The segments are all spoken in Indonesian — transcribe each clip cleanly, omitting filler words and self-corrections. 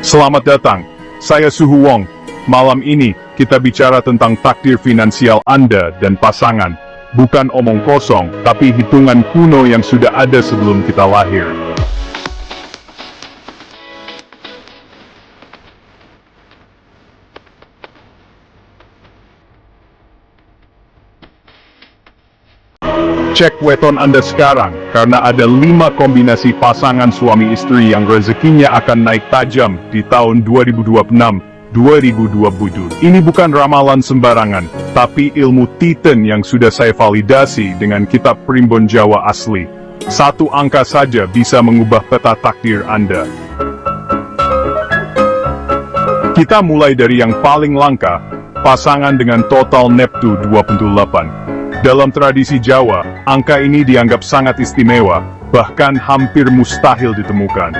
Selamat datang, saya Suhu Wong. Malam ini, kita bicara tentang takdir finansial Anda dan pasangan. Bukan omong kosong, tapi hitungan kuno yang sudah ada sebelum kita lahir. Cek weton Anda sekarang, karena ada 5 kombinasi pasangan suami istri yang rezekinya akan naik tajam di tahun 2026-2027. Ini bukan ramalan sembarangan, tapi ilmu Titan yang sudah saya validasi dengan kitab Primbon Jawa asli. Satu angka saja bisa mengubah peta takdir Anda. Kita mulai dari yang paling langka, pasangan dengan total Neptu 28. Dalam tradisi Jawa, angka ini dianggap sangat istimewa, bahkan hampir mustahil ditemukan.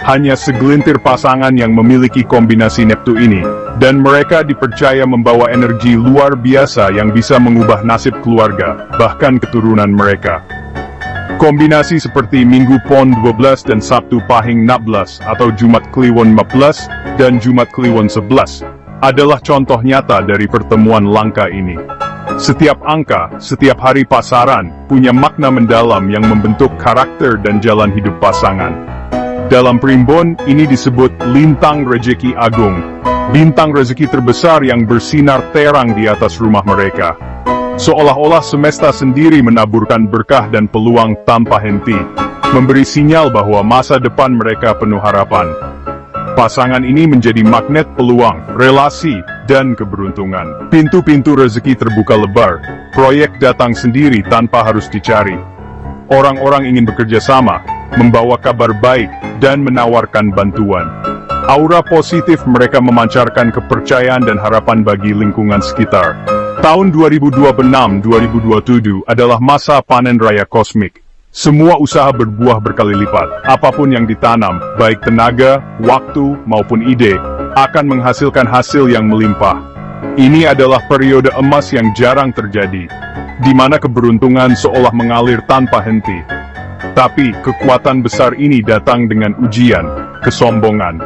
Hanya segelintir pasangan yang memiliki kombinasi Neptu ini, dan mereka dipercaya membawa energi luar biasa yang bisa mengubah nasib keluarga, bahkan keturunan mereka. Kombinasi seperti Minggu Pon 12 dan Sabtu Pahing 16 atau Jumat Kliwon 15 dan Jumat Kliwon 11 adalah contoh nyata dari pertemuan langka ini. Setiap angka, setiap hari pasaran, punya makna mendalam yang membentuk karakter dan jalan hidup pasangan. Dalam Primbon, ini disebut Lintang Rejeki Agung, bintang rezeki terbesar yang bersinar terang di atas rumah mereka. Seolah-olah semesta sendiri menaburkan berkah dan peluang tanpa henti, memberi sinyal bahwa masa depan mereka penuh harapan. Pasangan ini menjadi magnet peluang, relasi, dan keberuntungan. Pintu-pintu rezeki terbuka lebar, proyek datang sendiri tanpa harus dicari. Orang-orang ingin bekerja sama, membawa kabar baik, dan menawarkan bantuan. Aura positif mereka memancarkan kepercayaan dan harapan bagi lingkungan sekitar. Tahun 2026-2027 adalah masa panen raya kosmik. Semua usaha berbuah berkali lipat. Apapun yang ditanam, baik tenaga, waktu, maupun ide, akan menghasilkan hasil yang melimpah. Ini adalah periode emas yang jarang terjadi, di mana keberuntungan seolah mengalir tanpa henti. Tapi, kekuatan besar ini datang dengan ujian, kesombongan.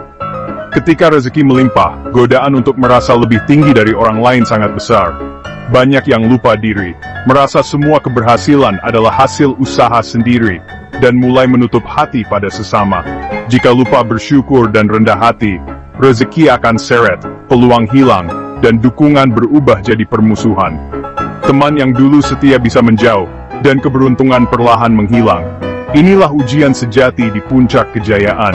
Ketika rezeki melimpah, godaan untuk merasa lebih tinggi dari orang lain sangat besar. Banyak yang lupa diri, merasa semua keberhasilan adalah hasil usaha sendiri, dan mulai menutup hati pada sesama. Jika lupa bersyukur dan rendah hati, rezeki akan seret, peluang hilang, dan dukungan berubah jadi permusuhan. Teman yang dulu setia bisa menjauh, dan keberuntungan perlahan menghilang. Inilah ujian sejati di puncak kejayaan.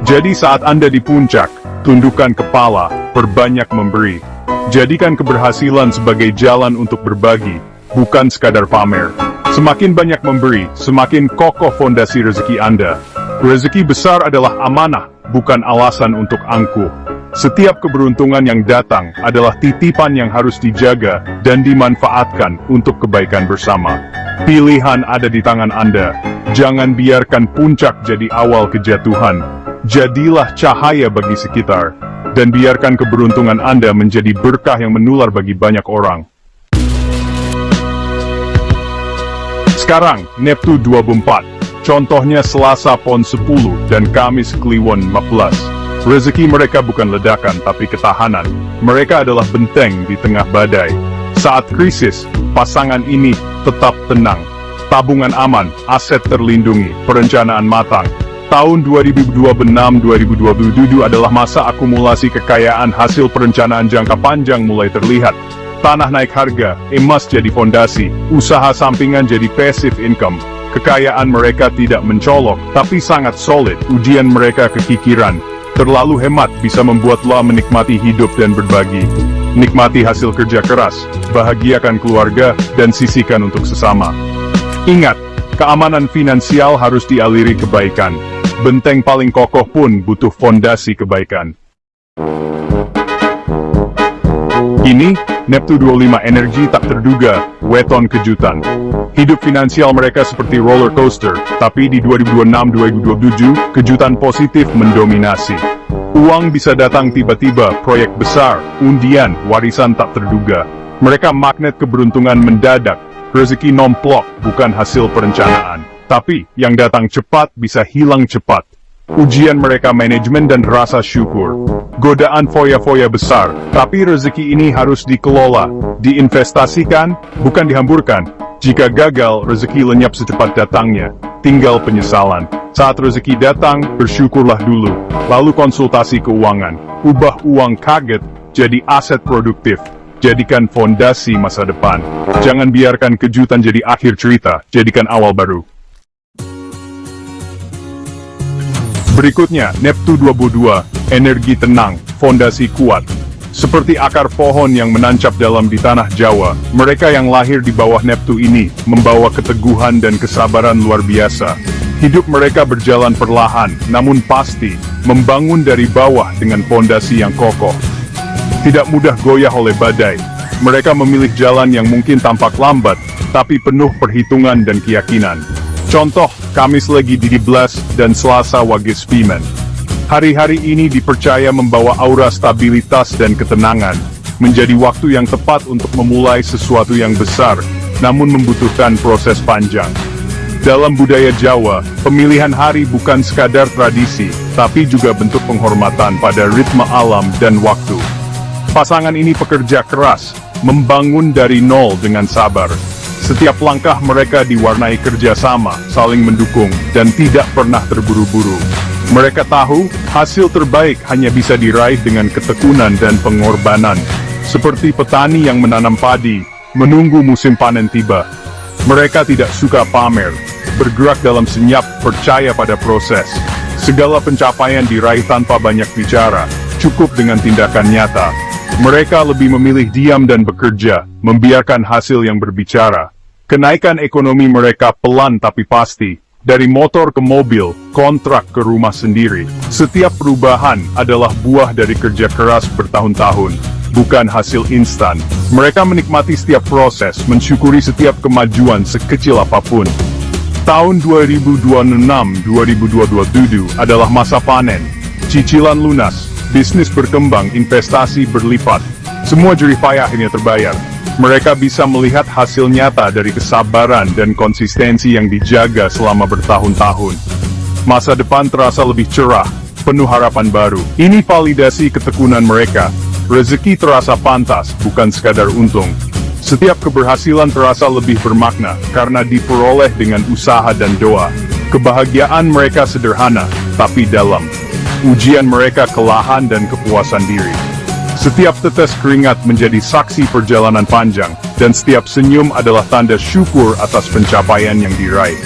Jadi saat Anda di puncak, tundukkan kepala, perbanyak memberi. Jadikan keberhasilan sebagai jalan untuk berbagi, bukan sekadar pamer. Semakin banyak memberi, semakin kokoh fondasi rezeki Anda. Rezeki besar adalah amanah, bukan alasan untuk angkuh. Setiap keberuntungan yang datang adalah titipan yang harus dijaga dan dimanfaatkan untuk kebaikan bersama. Pilihan ada di tangan Anda. Jangan biarkan puncak jadi awal kejatuhan. Jadilah cahaya bagi sekitar. Dan biarkan keberuntungan Anda menjadi berkah yang menular bagi banyak orang. Sekarang, Neptu 24. Contohnya Selasa Pon 10 dan Kamis Kliwon 15. Rezeki mereka bukan ledakan tapi ketahanan. Mereka adalah benteng di tengah badai. Saat krisis, pasangan ini tetap tenang. Tabungan aman, aset terlindungi, perencanaan matang. Tahun 2026-2027 adalah masa akumulasi kekayaan hasil perencanaan jangka panjang mulai terlihat. Tanah naik harga, emas jadi fondasi, usaha sampingan jadi passive income. Kekayaan mereka tidak mencolok, tapi sangat solid. Ujian mereka kekikiran. Terlalu hemat bisa membuatlah menikmati hidup dan berbagi. Nikmati hasil kerja keras, bahagiakan keluarga, dan sisihkan untuk sesama. Ingat, keamanan finansial harus dialiri kebaikan. Benteng paling kokoh pun butuh fondasi kebaikan. Kini, Neptu 25 energi tak terduga, weton kejutan. Hidup finansial mereka seperti roller coaster, tapi di 2026-2027, kejutan positif mendominasi. Uang bisa datang tiba-tiba, proyek besar, undian, warisan tak terduga. Mereka magnet keberuntungan mendadak, rezeki nomplok bukan hasil perencanaan. Tapi, yang datang cepat bisa hilang cepat. Ujian mereka manajemen dan rasa syukur. Godaan foya-foya besar, tapi rezeki ini harus dikelola, diinvestasikan, bukan dihamburkan. Jika gagal, rezeki lenyap secepat datangnya, tinggal penyesalan. Saat rezeki datang, bersyukurlah dulu, lalu konsultasi keuangan. Ubah uang kaget jadi aset produktif. Jadikan fondasi masa depan. Jangan biarkan kejutan jadi akhir cerita, jadikan awal baru. Berikutnya, Neptu 22, energi tenang, fondasi kuat. Seperti akar pohon yang menancap dalam di tanah Jawa, mereka yang lahir di bawah Neptu ini membawa keteguhan dan kesabaran luar biasa. Hidup mereka berjalan perlahan, namun pasti, membangun dari bawah dengan fondasi yang kokoh. Tidak mudah goyah oleh badai. Mereka memilih jalan yang mungkin tampak lambat, tapi penuh perhitungan dan keyakinan. Contoh, Kamis Legi Didi Blas dan Selasa Wagis Pimen. Hari-hari ini dipercaya membawa aura stabilitas dan ketenangan, menjadi waktu yang tepat untuk memulai sesuatu yang besar, namun membutuhkan proses panjang. Dalam budaya Jawa, pemilihan hari bukan sekadar tradisi, tapi juga bentuk penghormatan pada ritme alam dan waktu. Pasangan ini pekerja keras, membangun dari nol dengan sabar. Setiap langkah mereka diwarnai kerjasama, saling mendukung, dan tidak pernah terburu-buru. Mereka tahu, hasil terbaik hanya bisa diraih dengan ketekunan dan pengorbanan. Seperti petani yang menanam padi, menunggu musim panen tiba. Mereka tidak suka pamer, bergerak dalam senyap, percaya pada proses. Segala pencapaian diraih tanpa banyak bicara, cukup dengan tindakan nyata. Mereka lebih memilih diam dan bekerja, membiarkan hasil yang berbicara. Kenaikan ekonomi mereka pelan tapi pasti, dari motor ke mobil, kontrak ke rumah sendiri. Setiap perubahan adalah buah dari kerja keras bertahun-tahun, bukan hasil instan. Mereka menikmati setiap proses, mensyukuri setiap kemajuan sekecil apapun. Tahun 2026-2027 adalah masa panen, cicilan lunas, bisnis berkembang, investasi berlipat. Semua jerih payah akhirnya terbayar. Mereka bisa melihat hasil nyata dari kesabaran dan konsistensi yang dijaga selama bertahun-tahun. Masa depan terasa lebih cerah, penuh harapan baru. Ini validasi ketekunan mereka. Rezeki terasa pantas, bukan sekadar untung. Setiap keberhasilan terasa lebih bermakna, karena diperoleh dengan usaha dan doa. Kebahagiaan mereka sederhana, tapi dalam. Ujian mereka kelahan dan kepuasan diri. Setiap tetes keringat menjadi saksi perjalanan panjang, dan setiap senyum adalah tanda syukur atas pencapaian yang diraih.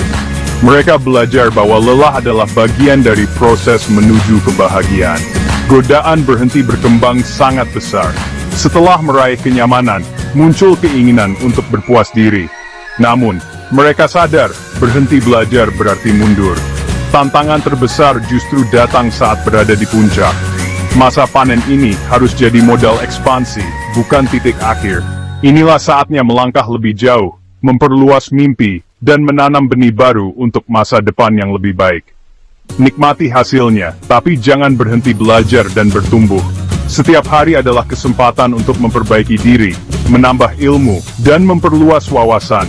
Mereka belajar bahwa lelah adalah bagian dari proses menuju kebahagiaan. Godaan berhenti berkembang sangat besar. Setelah meraih kenyamanan, muncul keinginan untuk berpuas diri. Namun, mereka sadar, berhenti belajar berarti mundur. Tantangan terbesar justru datang saat berada di puncak. Masa panen ini harus jadi modal ekspansi, bukan titik akhir. Inilah saatnya melangkah lebih jauh, memperluas mimpi, dan menanam benih baru untuk masa depan yang lebih baik. Nikmati hasilnya, tapi jangan berhenti belajar dan bertumbuh. Setiap hari adalah kesempatan untuk memperbaiki diri, menambah ilmu, dan memperluas wawasan.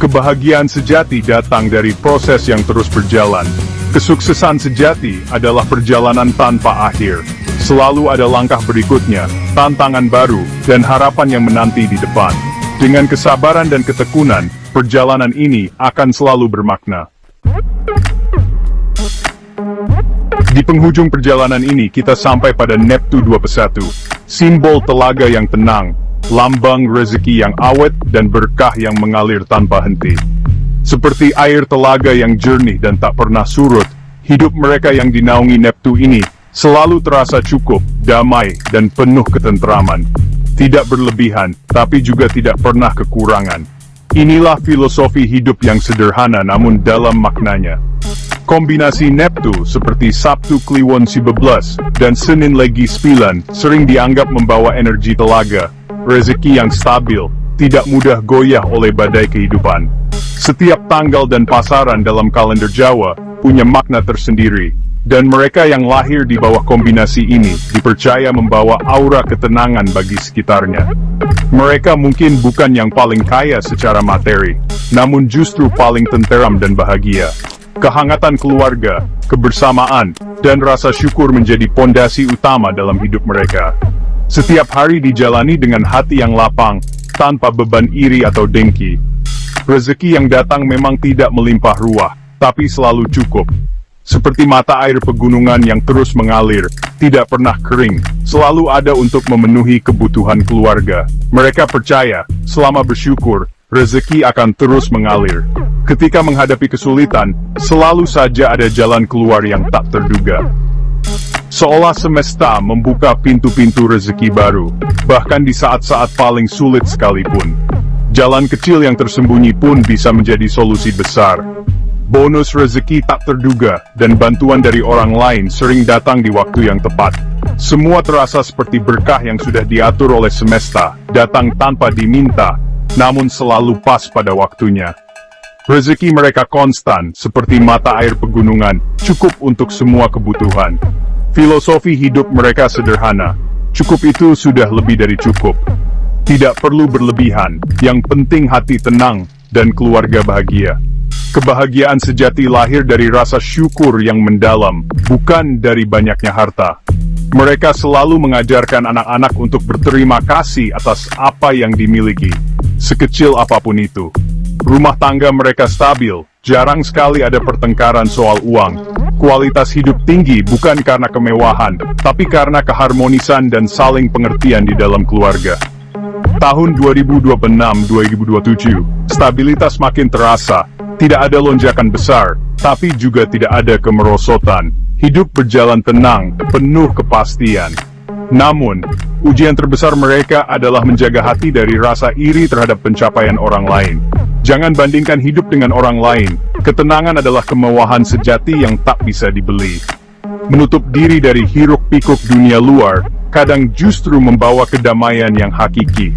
Kebahagiaan sejati datang dari proses yang terus berjalan. Kesuksesan sejati adalah perjalanan tanpa akhir. Selalu ada langkah berikutnya, tantangan baru, dan harapan yang menanti di depan. Dengan kesabaran dan ketekunan, perjalanan ini akan selalu bermakna. Di penghujung perjalanan ini kita sampai pada Neptu 21, simbol telaga yang tenang, lambang rezeki yang awet dan berkah yang mengalir tanpa henti. Seperti air telaga yang jernih dan tak pernah surut, hidup mereka yang dinaungi Neptu ini selalu terasa cukup, damai, dan penuh ketentraman. Tidak berlebihan, tapi juga tidak pernah kekurangan. Inilah filosofi hidup yang sederhana namun dalam maknanya. Kombinasi Neptu seperti Sabtu Kliwon 19 dan Senin Legi 9 sering dianggap membawa energi telaga, rezeki yang stabil, tidak mudah goyah oleh badai kehidupan. Setiap tanggal dan pasaran dalam kalender Jawa punya makna tersendiri, dan mereka yang lahir di bawah kombinasi ini dipercaya membawa aura ketenangan bagi sekitarnya. Mereka mungkin bukan yang paling kaya secara materi, namun justru paling tenteram dan bahagia. Kehangatan keluarga, kebersamaan, dan rasa syukur menjadi pondasi utama dalam hidup mereka. Setiap hari dijalani dengan hati yang lapang, tanpa beban iri atau dengki. Rezeki yang datang memang tidak melimpah ruah, tapi selalu cukup. Seperti mata air pegunungan yang terus mengalir, tidak pernah kering, selalu ada untuk memenuhi kebutuhan keluarga. Mereka percaya, selama bersyukur, rezeki akan terus mengalir. Ketika menghadapi kesulitan, selalu saja ada jalan keluar yang tak terduga. Seolah semesta membuka pintu-pintu rezeki baru, bahkan di saat-saat paling sulit sekalipun. Jalan kecil yang tersembunyi pun bisa menjadi solusi besar. Bonus rezeki tak terduga, dan bantuan dari orang lain sering datang di waktu yang tepat. Semua terasa seperti berkah yang sudah diatur oleh semesta, datang tanpa diminta, namun selalu pas pada waktunya. Rezeki mereka konstan, seperti mata air pegunungan, cukup untuk semua kebutuhan. Filosofi hidup mereka sederhana, cukup itu sudah lebih dari cukup. Tidak perlu berlebihan, yang penting hati tenang, dan keluarga bahagia. Kebahagiaan sejati lahir dari rasa syukur yang mendalam, bukan dari banyaknya harta. Mereka selalu mengajarkan anak-anak untuk berterima kasih atas apa yang dimiliki, sekecil apapun itu. Rumah tangga mereka stabil, jarang sekali ada pertengkaran soal uang. Kualitas hidup tinggi bukan karena kemewahan, tapi karena keharmonisan dan saling pengertian di dalam keluarga. Tahun 2026-2027, stabilitas makin terasa, tidak ada lonjakan besar, tapi juga tidak ada kemerosotan. Hidup berjalan tenang, penuh kepastian. Namun, ujian terbesar mereka adalah menjaga hati dari rasa iri terhadap pencapaian orang lain. Jangan bandingkan hidup dengan orang lain, ketenangan adalah kemewahan sejati yang tak bisa dibeli. Menutup diri dari hiruk-pikuk dunia luar, kadang justru membawa kedamaian yang hakiki.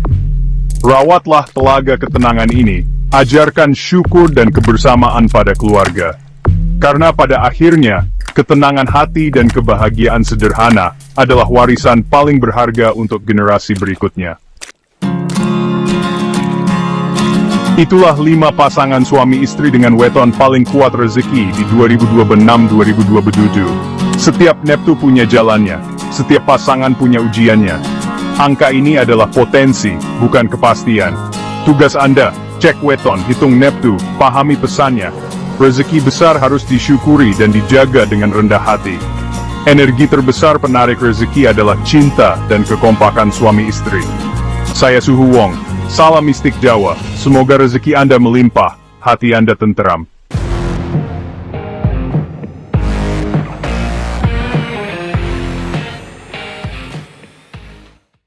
Rawatlah telaga ketenangan ini, ajarkan syukur dan kebersamaan pada keluarga. Karena pada akhirnya, ketenangan hati dan kebahagiaan sederhana adalah warisan paling berharga untuk generasi berikutnya. Itulah 5 pasangan suami istri dengan weton paling kuat rezeki di 2026-2027. Setiap neptu punya jalannya, setiap pasangan punya ujiannya. Angka ini adalah potensi, bukan kepastian. Tugas Anda, cek weton, hitung neptu, pahami pesannya. Rezeki besar harus disyukuri dan dijaga dengan rendah hati. Energi terbesar penarik rezeki adalah cinta dan kekompakan suami istri. Saya Suhu Wong. Salam mistik Jawa, semoga rezeki Anda melimpah, hati Anda tenteram.